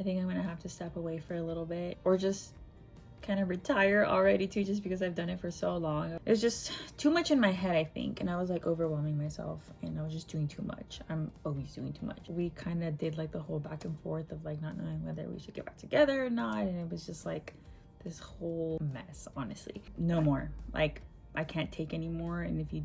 I think I'm gonna have to step away for a little bit or just kind of retire already too, just because I've done it for so long. It was just too much in my head, I think, and I was like overwhelming myself and I was just doing too much. I'm always doing too much. We kind of did like the whole back and forth of like not knowing whether we should get back together or not, and it was just like this whole mess. Honestly, no more. Like, I can't take anymore, and if you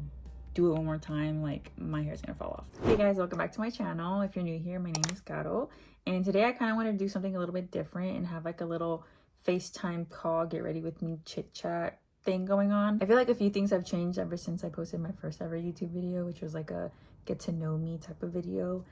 do it one more time, like, my hair's gonna fall off. Hey guys, welcome back to my channel. If you're new here, my name is Caro, and today I kind of want to do something a little bit different and have like a little FaceTime call, get ready with me chit chat thing going on. I feel like a few things have changed ever since I posted my first ever YouTube video, which was like a get to know me type of video.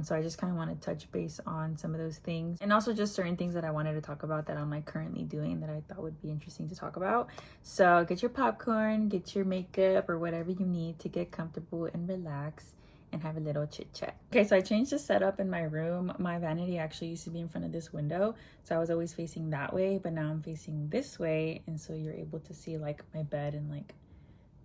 So I just kind of want to touch base on some of those things, and also just certain things that I wanted to talk about that I'm like currently doing that I thought would be interesting to talk about. So get your popcorn, get your makeup or whatever you need to get comfortable and relax and have a little chit chat. Okay, so I changed the setup in my room. My vanity actually used to be in front of this window, so I was always facing that way, but now I'm facing this way, and so you're able to see like my bed and like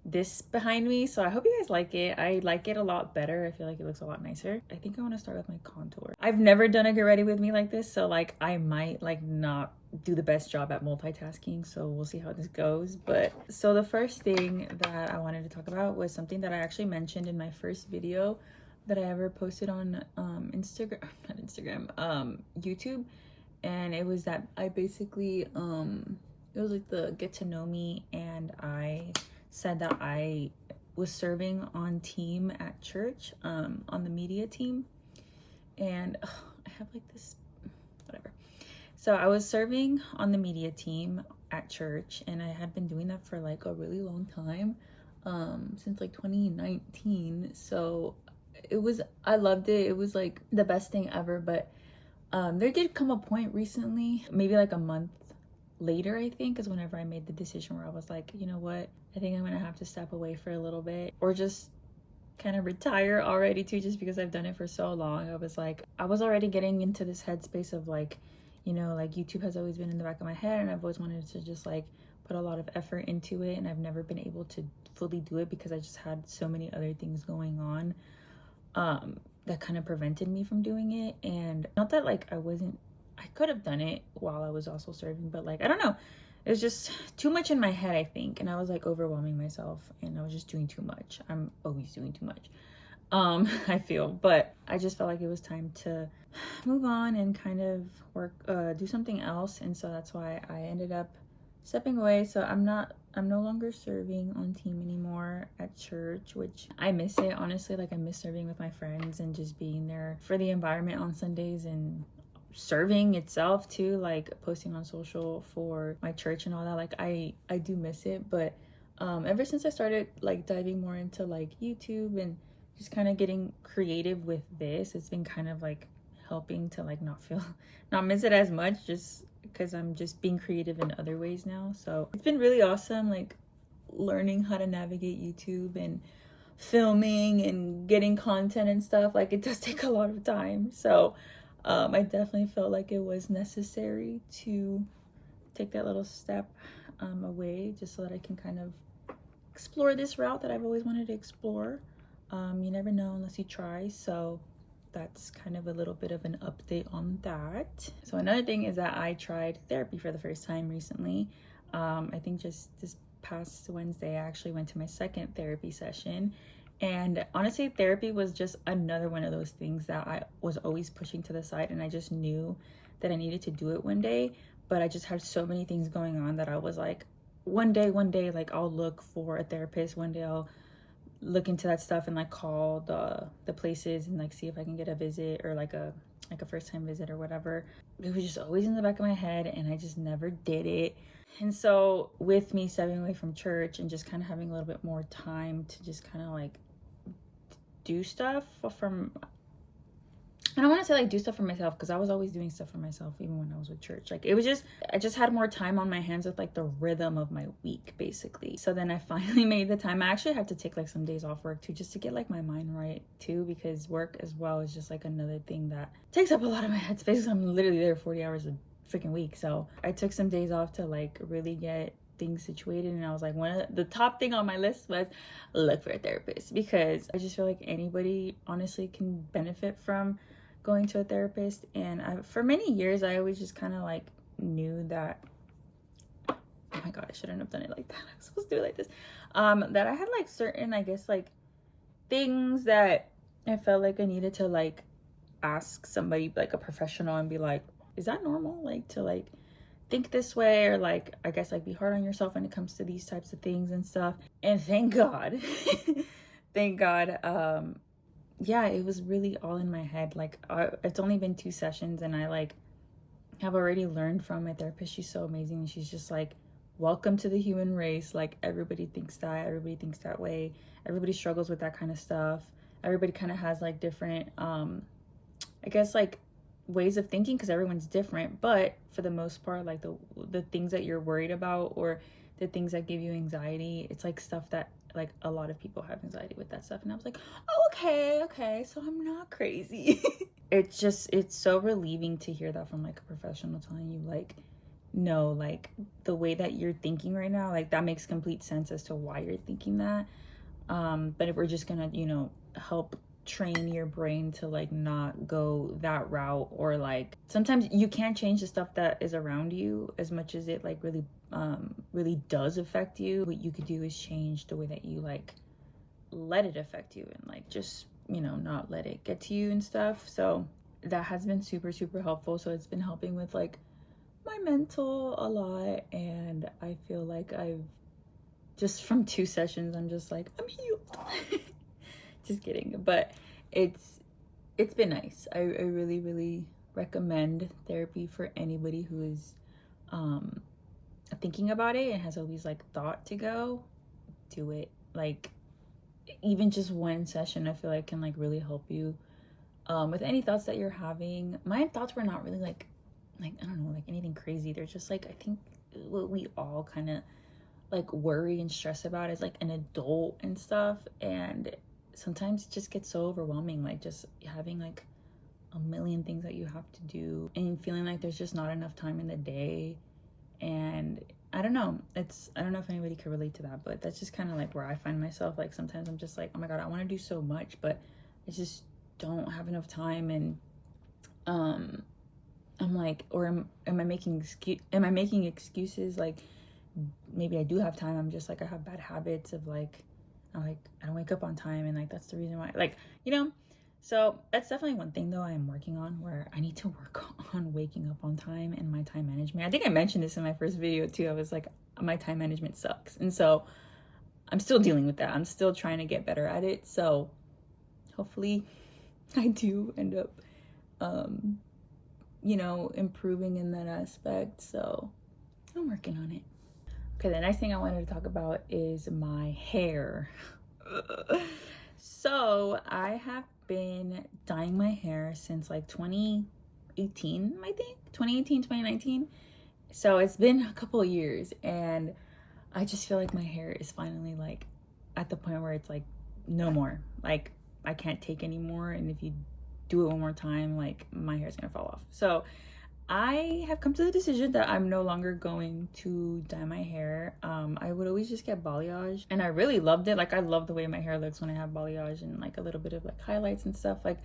this behind me. So I hope you guys like it. I like it a lot better. I feel like it looks a lot nicer. I think I want to start with my contour. I've never done a get ready with me like this, so like I might like not do the best job at multitasking, so we'll see how this goes. But so the first thing that I wanted to talk about was something that I actually mentioned in my first video that I ever posted on YouTube, and it was that I basically it was like the get to know me, and I said that I was serving on team at church, on the media team, and I have like this, whatever. So I was serving on the media team at church, and I had been doing that for like a really long time, since like 2019. So I loved it. It was like the best thing ever. But there did come a point recently, maybe like a month later, I think, is whenever I made the decision where I was like, you know what, I think I'm gonna have to step away for a little bit or just kind of retire already too, just because I've done it for so long. I was like, I was already getting into this headspace of like, you know, like YouTube has always been in the back of my head, and I've always wanted to just like put a lot of effort into it, and I've never been able to fully do it because I just had so many other things going on that kind of prevented me from doing it. And not that like I could have done it while I was also serving, but like, I don't know, it was just too much in my head, I think, and I was like overwhelming myself, and I was just doing too much. I'm always doing too much, I feel, but I just felt like it was time to move on and kind of do something else. And so that's why I ended up stepping away. So I'm no longer serving on team anymore at church, which I miss it, honestly. Like, I miss serving with my friends and just being there for the environment on Sundays, and serving itself too, like posting on social for my church and all that. Like, I do miss it. But ever since I started like diving more into like YouTube and just kind of getting creative with this, it's been kind of like helping to like not miss it as much, just because I'm just being creative in other ways now. So it's been really awesome, like learning how to navigate YouTube and filming and getting content and stuff. Like, it does take a lot of time. So I definitely felt like it was necessary to take that little step away, just so that I can kind of explore this route that I've always wanted to explore. You never know unless you try. So that's kind of a little bit of an update on that. So another thing is that I tried therapy for the first time recently. I think just this past Wednesday, I actually went to my second therapy session. And honestly, therapy was just another one of those things that I was always pushing to the side, and I just knew that I needed to do it one day. But I just had so many things going on that I was like, one day, like, I'll look for a therapist. One day I'll look into that stuff and like call the places and like see if I can get a visit, or like a first time visit or whatever. It was just always in the back of my head, and I just never did it. And so with me stepping away from church and just kind of having a little bit more time to just kind of like do stuff from, I don't want to say like do stuff for myself, because I was always doing stuff for myself even when I was with church. Like, it was just, I just had more time on my hands with like the rhythm of my week, basically. So then I finally made the time. I actually had to take like some days off work too, just to get like my mind right too, because work as well is just like another thing that takes up a lot of my headspace. I'm literally there 40 hours a freaking week. So I took some days off to like really get things situated, and I was like, one of the top thing on my list was look for a therapist, because I just feel like anybody honestly can benefit from going to a therapist. And for many years, I always just kind of like knew that, oh my God, I shouldn't have done it like that. I was supposed to do it like this. That I had like certain, I guess, like things that I felt like I needed to like ask somebody, like a professional, and be like, is that normal? Like to like think this way, or like, I guess like be hard on yourself when it comes to these types of things and stuff. And thank God, thank God, yeah, it was really all in my head. Like it's only been 2 sessions, and I like have already learned from my therapist. She's so amazing. She's just like, welcome to the human race. Like everybody thinks everybody thinks that way, everybody struggles with that kind of stuff, everybody kind of has like different I guess like ways of thinking, because everyone's different. But for the most part, like the things that you're worried about, or the things that give you anxiety, it's like stuff that like a lot of people have anxiety with that stuff. And I was like, oh, okay, so I'm not crazy. It's so relieving to hear that from like a professional telling you like, no, like the way that you're thinking right now, like that makes complete sense as to why you're thinking that. But if we're just gonna, you know, help train your brain to like not go that route, or like sometimes you can't change the stuff that is around you as much as it like really does affect you. What you could do is change the way that you like let it affect you, and like just, you know, not let it get to you and stuff. So that has been super helpful. So it's been helping with like my mental a lot, and I feel like I've just from 2 sessions, I'm just like, I'm healed. Just kidding. But it's been nice. I really recommend therapy for anybody who is thinking about it and has always like thought to go. Do it. Like even just 1 session, I feel like can like really help you with any thoughts that you're having. My thoughts were not really like I don't know, like anything crazy. They're just like, I think what we all kind of like worry and stress about as like an adult and stuff. And sometimes it just gets so overwhelming, like just having like a million things that you have to do and feeling like there's just not enough time in the day. And I don't know, I don't know if anybody could relate to that, but that's just kind of like where I find myself. Like sometimes I'm just like, oh my God, I want to do so much, but I just don't have enough time. And I'm like, or am I making excuses? Like maybe I do have time. I'm just like, I have bad habits of like, I don't wake up on time, and like that's the reason why, like, you know. So that's definitely one thing though I am working on, where I need to work on waking up on time and my time management. I think I mentioned this in my first video too. I was like, my time management sucks, and so I'm still dealing with that. I'm still trying to get better at it. So hopefully I do end up you know, improving in that aspect. So I'm working on it. Okay, the next thing I wanted to talk about is my hair. So I have been dyeing my hair since like 2018, I think 2018, 2019. So it's been a couple of years, and I just feel like my hair is finally like at the point where it's like no more, like I can't take anymore. And if you do it one more time, like my hair's gonna fall off. So I have come to the decision that I'm no longer going to dye my hair. I would always just get balayage, and I really loved it. Like I love the way my hair looks when I have balayage and like a little bit of like highlights and stuff. Like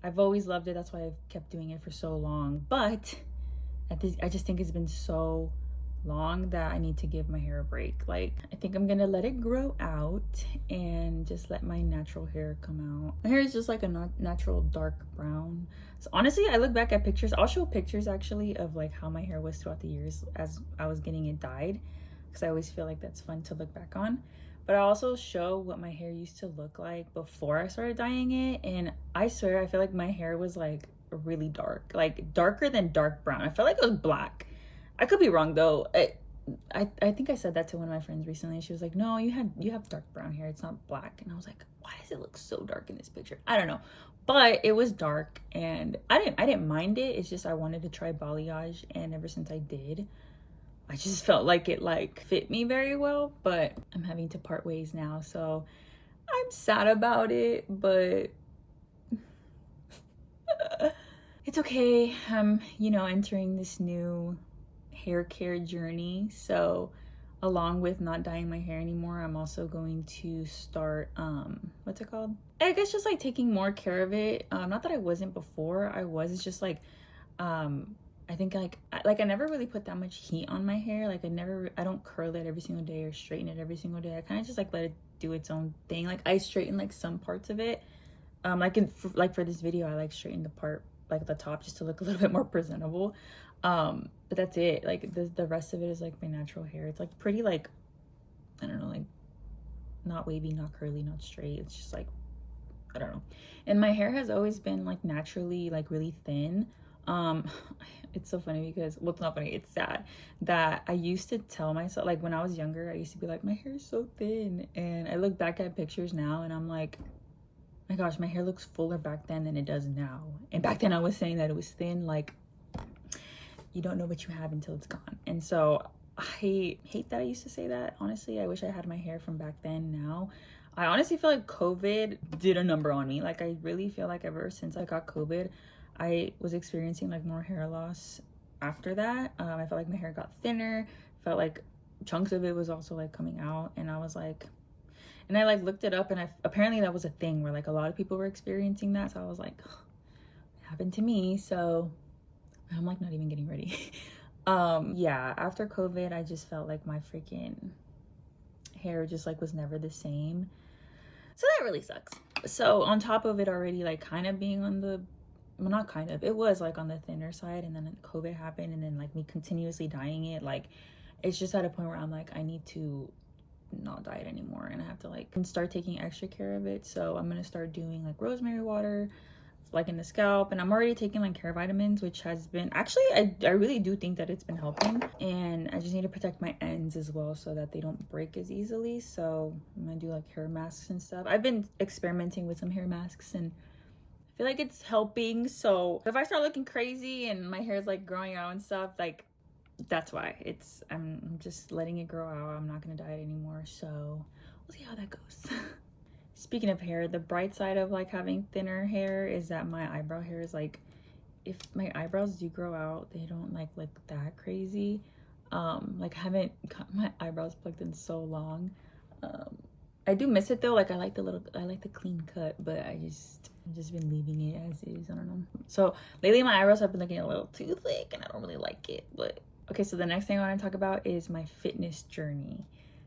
I've always loved it. That's why I've kept doing it for so long. But I just think it's been so long that I need to give my hair a break. Like I think I'm gonna let it grow out and just let my natural hair come out. My hair is just like a natural dark brown. So honestly, I look back at pictures. I'll show pictures actually of like how my hair was throughout the years as I was getting it dyed, because I always feel like that's fun to look back on. But I also show what my hair used to look like before I started dyeing it, and I swear I feel like my hair was like really dark, like darker than dark brown. I felt like it was black. I could be wrong though. I think I said that to one of my friends recently. She was like, no, you have dark brown hair, it's not black. And I was like, why does it look so dark in this picture? I don't know, but it was dark, and I didn't mind it. It's just I wanted to try balayage, and ever since I did, I just felt like it like fit me very well. But I'm having to part ways now, so I'm sad about it, but it's okay. I'm, you know, entering this new hair care journey. So along with not dyeing my hair anymore, I'm also going to start what's it called, I guess just like taking more care of it. Not that I wasn't before, I was. It's just like, I think like I never really put that much heat on my hair. Like I don't curl it every single day or straighten it every single day. I kind of just like let it do its own thing. Like I straighten like some parts of it. Like for this video, I like straightened the part like at the top just to look a little bit more presentable. But that's it. Like the rest of it is like my natural hair. It's like pretty like, I don't know, like not wavy, not curly, not straight. It's just like, I don't know. And my hair has always been like naturally like really thin. Um it's so funny because, well, it's not funny, it's sad that I used to tell myself, like when I was younger, I used to be like, my hair is so thin, and I look back at pictures now and I'm like, my gosh, my hair looks fuller back then than it does now. And back then I was saying that it was thin. Like, you don't know what you have until it's gone. And so I hate that I used to say that. Honestly, I wish I had my hair from back then now. I honestly feel like COVID did a number on me. Like, I really feel like ever since I got COVID, I was experiencing like more hair loss after that. I felt like my hair got thinner, felt like chunks of it was also like coming out, and I was like, and I like looked it up, and apparently that was a thing where like a lot of people were experiencing that. So I was like, it happened to me. So I'm like not even getting ready. Yeah, after COVID, I just felt like my freaking hair just like was never the same. So that really sucks. So on top of it already like kind of being on the, well, not kind of, it was like on the thinner side, and then COVID happened, and then like me continuously dyeing it, like it's just at a point where I'm like, I need to not dye it anymore, and I have to like start taking extra care of it. So I'm gonna start doing like rosemary water like in the scalp, and I'm already taking like hair vitamins, which has been actually, I really do think that it's been helping. And I just need to protect my ends as well so that they don't break as easily. So I'm gonna do like hair masks and stuff. I've been experimenting with some hair masks and I feel like it's helping. So if I start looking crazy and my hair is like growing out and stuff, like that's why. I'm just letting it grow out. I'm not gonna dye it anymore, so we'll see how that goes. Speaking of hair, the bright side of like having thinner hair is that my eyebrow hair is like, if my eyebrows do grow out, they don't like look that crazy. Like I haven't got my eyebrows plucked in so long. I do miss it though. Like I like the clean cut, but I've just been leaving it as is. I don't know. So lately my eyebrows have been looking a little too thick and I don't really like it. But okay, so the next thing I want to talk about is my fitness journey.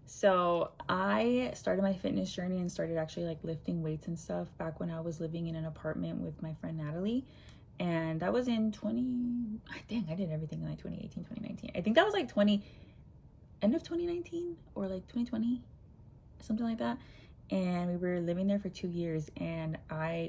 So I started my fitness journey and started actually like lifting weights and stuff back when I was living in an apartment with my friend Natalie. And that was in I did everything in like 2018, 2019. I think that was like end of 2019 or like 2020, something like that. And we were living there for 2 years, and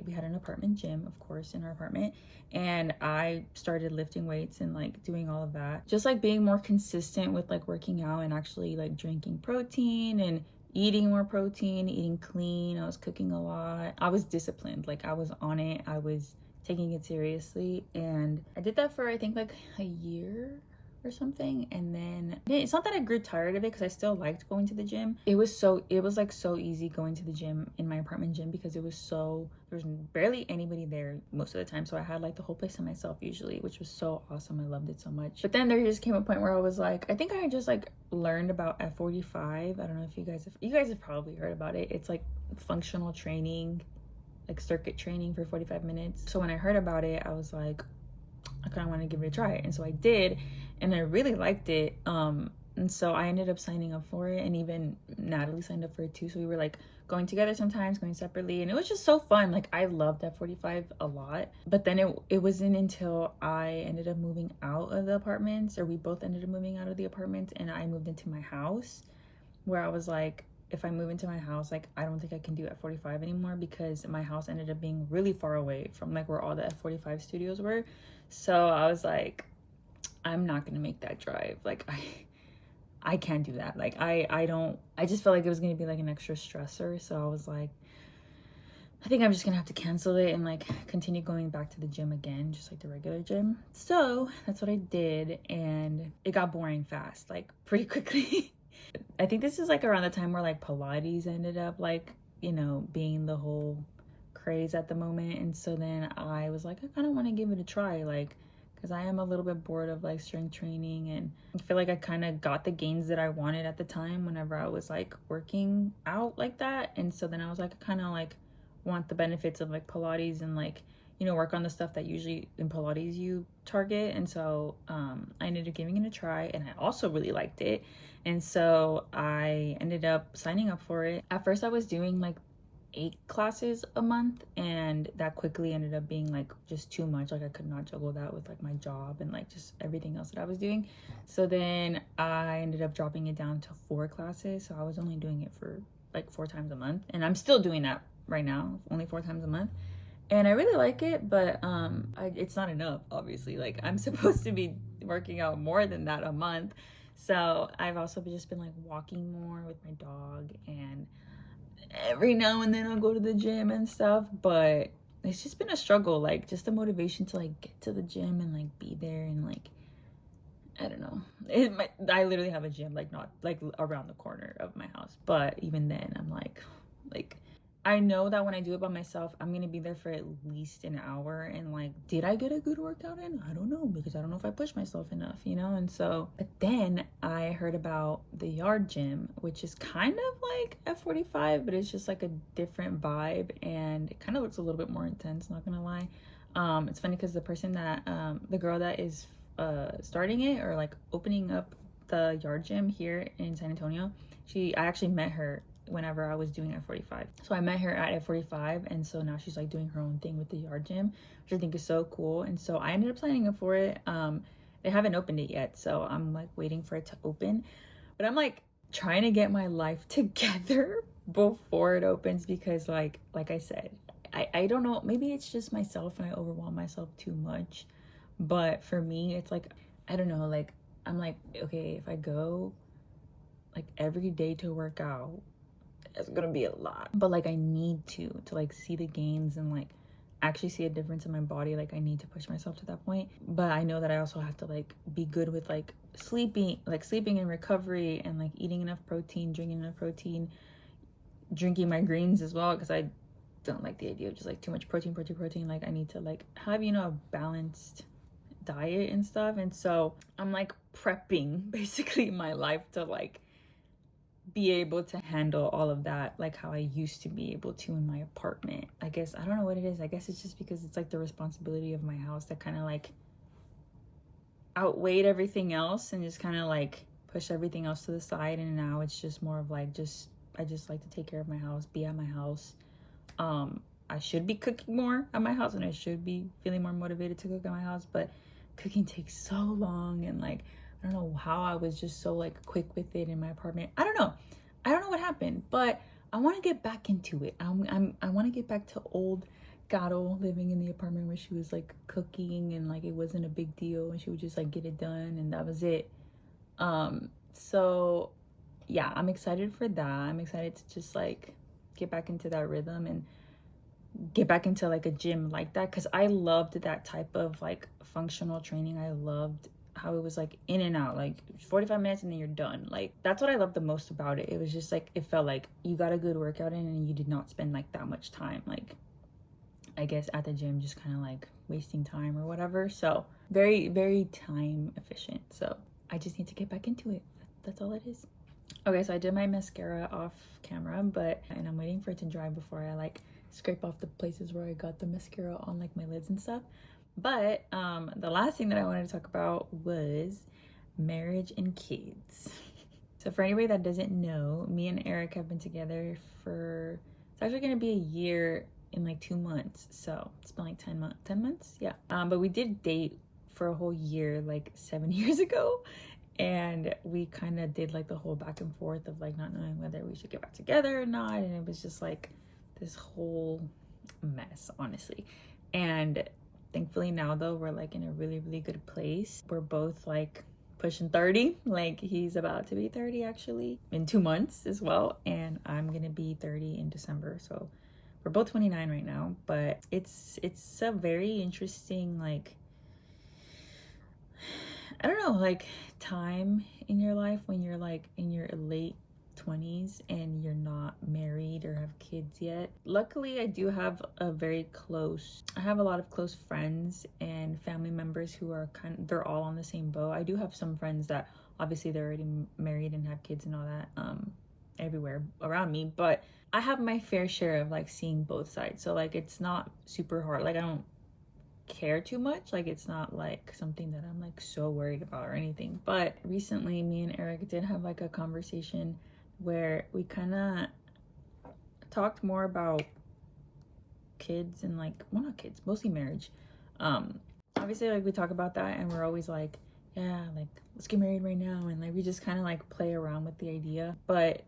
we had an apartment gym, of course, in our apartment, and I started lifting weights and like doing all of that, just like being more consistent with like working out and actually like drinking protein and eating more protein, eating clean. I was cooking a lot. I was disciplined, like I was on it. I was taking it seriously, and I did that for I think like a year or something. And then it's not that I grew tired of it, because I still liked going to the gym. It was like so easy going to the gym in my apartment gym, because there was barely anybody there most of the time, so I had like the whole place to myself usually, which was so awesome. I loved it so much. But then there just came a point where I was like, I think I just like learned about F45. I don't know if you guys have probably heard about it. It's like functional training, like circuit training for 45 minutes. So when I heard about it, I was like, I kind of want to give it a try. And so I did, and I really liked it. And so I ended up signing up for it, and even Natalie signed up for it too. So we were like going together sometimes, going separately, and it was just so fun. Like I loved that 45 a lot. But then it wasn't until I ended up moving out of the apartments, or we both ended up moving out of the apartments, and I moved into my house, where I was like, if I move into my house, like I don't think I can do F45 anymore, because my house ended up being really far away from like where all the F45 studios were. So I was like, I'm not gonna make that drive. Like I can't do that. Like I just felt like it was gonna be like an extra stressor. So I was like, I think I'm just gonna have to cancel it and like continue going back to the gym again, just like the regular gym. So that's what I did, and it got boring fast, like pretty quickly. I think this is like around the time where like Pilates ended up like, you know, being the whole craze at the moment. And so then I was like, I kind of want to give it a try, like, because I am a little bit bored of like strength training, and I feel like I kind of got the gains that I wanted at the time whenever I was like working out like that. And so then I was like, I kind of like want the benefits of like Pilates and like, you know, work on the stuff that usually in Pilates you target. And so I ended up giving it a try, and I also really liked it. And so I ended up signing up for it. At first I was doing like 8 classes a month, and that quickly ended up being like just too much. Like I could not juggle that with like my job and like just everything else that I was doing. So then I ended up dropping it down to 4 classes. So I was only doing it for like 4 times a month, and I'm still doing that right now, only 4 times a month. And I really like it, but it's not enough, obviously. Like I'm supposed to be working out more than that a month. So I've also just been like walking more with my dog, and every now and then I'll go to the gym and stuff, but it's just been a struggle, like just the motivation to like get to the gym and like be there, and like I don't know. I literally have a gym like not like around the corner of my house, but even then I'm like I know that when I do it by myself, I'm gonna be there for at least an hour, and like, did I get a good workout in? I don't know, because I don't know if I push myself enough, you know? And so, but then I heard about the yard gym, which is kind of like F45, but it's just like a different vibe, and it kind of looks a little bit more intense, not gonna lie. It's funny because the person that, the girl that is starting it, or like opening up the yard gym here in San Antonio, I actually met her whenever I was doing F45. So I met her at F45, and so now she's like doing her own thing with the yard gym, which I think is so cool. And so I ended up signing up for it. They haven't opened it yet, so I'm like waiting for it to open. But I'm like trying to get my life together before it opens, because like I said, I don't know, maybe it's just myself and I overwhelm myself too much. But for me, it's like, I don't know, like I'm like, okay, if I go like every day to work out, it's gonna be a lot, but like I need to like see the gains and like actually see a difference in my body. Like I need to push myself to that point, but I know that I also have to like be good with like sleeping and recovery, and like eating enough protein, drinking enough protein, drinking my greens as well, because I don't like the idea of just like too much protein. Like I need to like have, you know, a balanced diet and stuff. And so I'm like prepping basically my life to like be able to handle all of that like how I used to be able to in my apartment. I guess I don't know what it is. I guess it's just because it's like the responsibility of my house that kind of like outweighed everything else, and just kind of like push everything else to the side. And now it's just more of like I just like to take care of my house, be at my house. I should be cooking more at my house, and I should be feeling more motivated to cook at my house, but cooking takes so long, and like I don't know how I was just so like quick with it in my apartment. I don't know what happened, but I want to get back into it. I want to get back to old Gato living in the apartment where she was like cooking, and like it wasn't a big deal, and she would just like get it done, and that was it. So yeah, I'm excited for that. I'm excited to just like get back into that rhythm and get back into like a gym like that, because I loved that type of like functional training. I loved how it was like in and out, like 45 minutes and then you're done. Like that's what I loved the most about it. It was just like, it felt like you got a good workout in, and you did not spend like that much time, like I guess at the gym, just kind of like wasting time or whatever. So very, very time efficient. So I just need to get back into it. That's all it is. Okay, so I did my mascara off camera, and I'm waiting for it to dry before I like scrape off the places where I got the mascara on like my lids and stuff. But the last thing that I wanted to talk about was marriage and kids. So for anybody that doesn't know, me and Eric have been together for, it's actually gonna be a year in like 2 months. So it's been like 10 months, yeah. But we did date for a whole year like 7 years ago, and we kind of did like the whole back and forth of like not knowing whether we should get back together or not, and it was just like this whole mess, honestly. And thankfully now though, we're like in a really, really good place. We're both like pushing 30, like he's about to be 30 actually in 2 months as well, and I'm gonna be 30 in December. So we're both 29 right now, but it's a very interesting, like, I don't know, like time in your life when you're like in your late 20s and you're not married or have kids yet. Luckily, I do have I have a lot of close friends and family members who are they're all on the same boat. I do have some friends that obviously they're already married and have kids and all that. everywhere around me, but I have my fair share of like seeing both sides. So like it's not super hard. Like I don't care too much. Like it's not like something that I'm like so worried about or anything. But recently me and Eric did have like a conversation where we kind of talked more about kids and like, well, not kids, mostly marriage. Obviously like we talk about that and we're always like, yeah, like let's get married right now, and like we just kind of like play around with the idea, but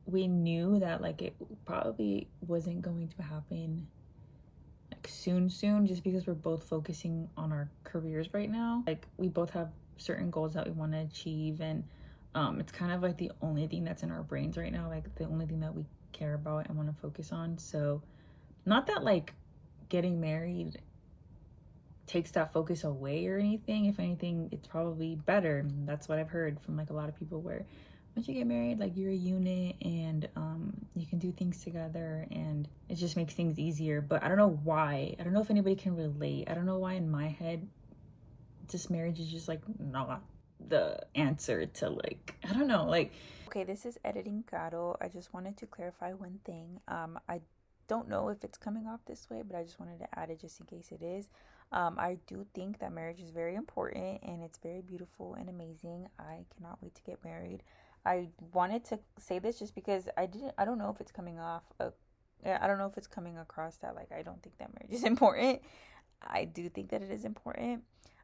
we knew that like it probably wasn't going to happen like soon just because we're both focusing on our careers right now. Like we both have certain goals that we want to achieve, and it's kind of like the only thing that's in our brains right now, like the only thing that we care about and want to focus on. So not that like getting married takes that focus away or anything. If anything, it's probably better. That's what I've heard from like a lot of people, where once you get married, like you're a unit, and you can do things together, and it just makes things easier. But I don't know why. I don't know if anybody can relate. I don't know why in my head just marriage is just like not the answer to like, I don't know, like. Okay, this is Editing Caro. I just wanted to clarify one thing. I don't know if it's coming off this way, but I just wanted to add it just in case it is. I do think that marriage is very important and it's very beautiful and amazing. I cannot wait to get married. I wanted to say this just because I don't know if it's coming off I don't know if it's coming across that like I don't think that marriage is important. I do think that it is important.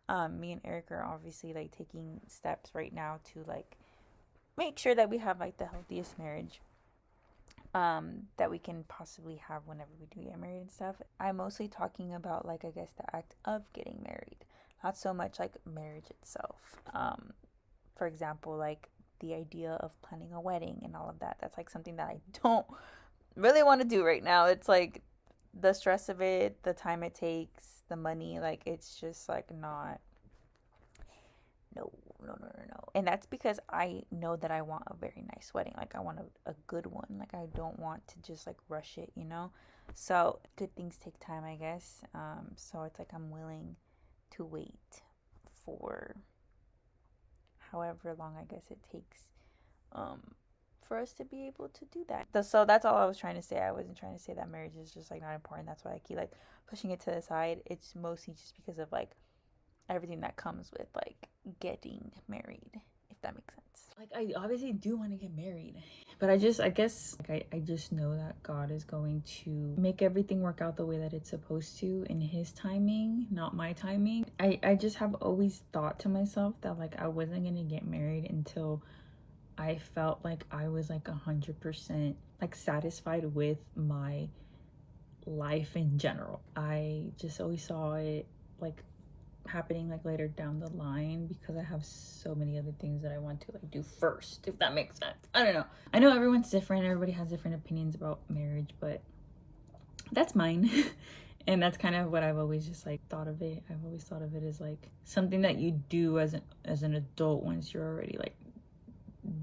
Me and Eric are obviously like taking steps right now to like make sure that we have like the healthiest marriage that we can possibly have whenever we do get married and stuff. I'm mostly talking about like, I guess, the act of getting married, not so much like marriage itself. For example, like the idea of planning a wedding and all of that, that's like something that I don't really want to do right now. It's like the stress of it, the time it takes, the money, like it's just like not, no. And that's because I know that I want a very nice wedding. Like I want a good one. Like I don't want to just like rush it, you know? So good things take time, I guess. So it's like I'm willing to wait for however long I guess it takes for us to be able to do that. So that's all I was trying to say. I wasn't trying to say that marriage is just like not important. That's why I keep like pushing it to the side. It's mostly just because of like everything that comes with like getting married, if that makes sense. Like I obviously do want to get married, but I guess like I just know that God is going to make everything work out the way that it's supposed to in his timing, not my timing. I just have always thought to myself that like I wasn't gonna get married until I felt like I was like 100% like satisfied with my life in general. I just always saw it like happening like later down the line because I have so many other things that I want to like do first, if that makes sense. I don't know. I know everyone's different. Everybody has different opinions about marriage, but that's mine. And that's kind of what I've always just like thought of it. I've always thought of it as like something that you do as an adult once you're already like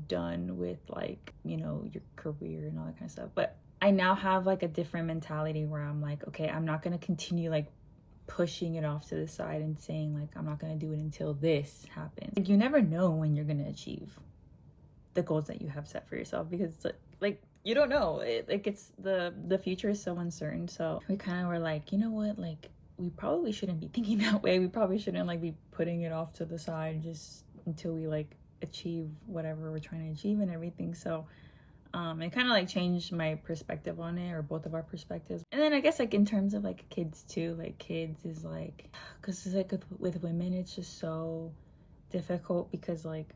done with like, you know, your career and all that kind of stuff. But I now have like a different mentality where I'm like, okay, I'm not going to continue like pushing it off to the side and saying like I'm not going to do it until this happens. Like you never know when you're going to achieve the goals that you have set for yourself, because like you don't know like it's the future is so uncertain. So we kind of were like, you know what, like we probably shouldn't be thinking that way. We probably shouldn't like be putting it off to the side just until we like achieve whatever we're trying to achieve and everything. So it kind of like changed my perspective on it, or both of our perspectives. And then I guess like in terms of like kids too, like kids is like, because it's like with women it's just so difficult because like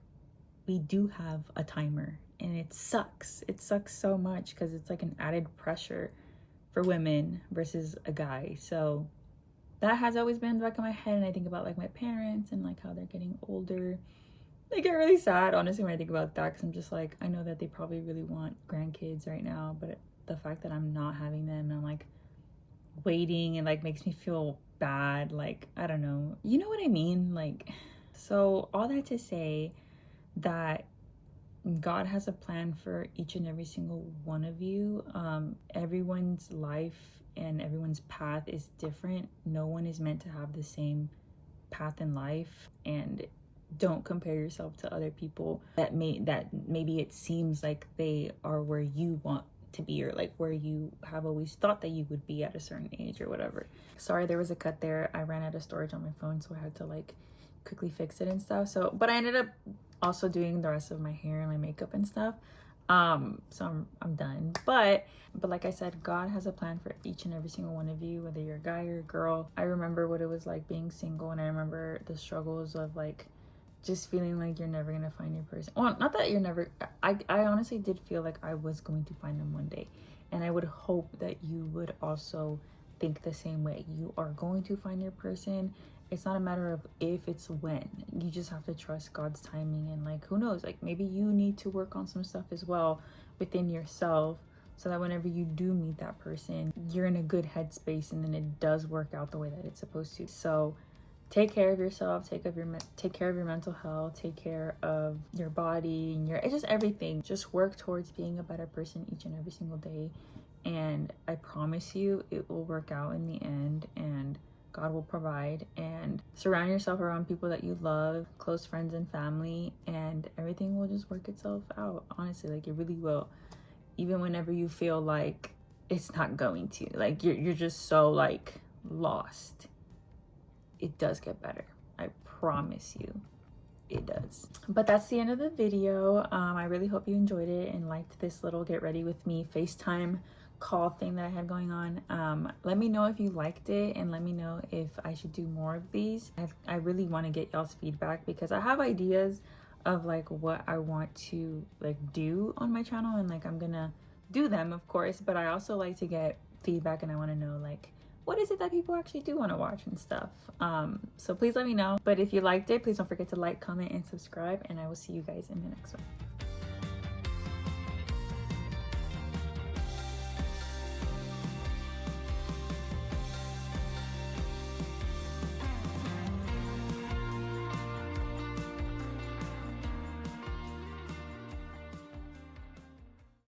we do have a timer, and it sucks so much because it's like an added pressure for women versus a guy. So that has always been in the back of my head, and I think about like my parents and like how they're getting older. I get really sad, honestly, when I think about that, because I'm just like, I know that they probably really want grandkids right now, but the fact that I'm not having them and I'm like waiting, and like makes me feel bad. Like, I don't know. You know what I mean? Like, so all that to say that God has a plan for each and every single one of you. Everyone's life and everyone's path is different. No one is meant to have the same path in life, and don't compare yourself to other people that maybe it seems like they are where you want to be, or like where you have always thought that you would be at a certain age or whatever. Sorry, there was a cut there. I ran out of storage on my phone, so I had to like quickly fix it and stuff. So, but I ended up also doing the rest of my hair and my makeup and stuff. So I'm done. But like I said, God has a plan for each and every single one of you, whether you're a guy or a girl. I remember what it was like being single, and I remember the struggles of like just feeling like you're never gonna find your person. Well, not that you're never, I honestly did feel like I was going to find them one day, and I would hope that you would also think the same way. You are going to find your person. It's not a matter of if, it's when. You just have to trust God's timing, and like, who knows, like maybe you need to work on some stuff as well within yourself, so that whenever you do meet that person, you're in a good headspace, and then it does work out the way that it's supposed to. So take care of yourself, take care of your mental health, take care of your body and it's just everything. Just work towards being a better person each and every single day, and I promise you it will work out in the end, and God will provide. And surround yourself around people that you love, close friends and family, and everything will just work itself out. Honestly, like it really will. Even whenever you feel like it's not going to, like you're just so like lost, it does get better. I promise you it does. But that's the end of the video. I really hope you enjoyed it and liked this little get ready with me FaceTime call thing that I had going on. Let me know if you liked it, and let me know if I should do more of these. I really want to get y'all's feedback, because I have ideas of like what I want to like do on my channel, and like I'm gonna do them, of course, but I also like to get feedback, and I want to know like what is it that people actually do want to watch and stuff. So please let me know. But if you liked it, please don't forget to like, comment, and subscribe, and I will see you guys in the next one.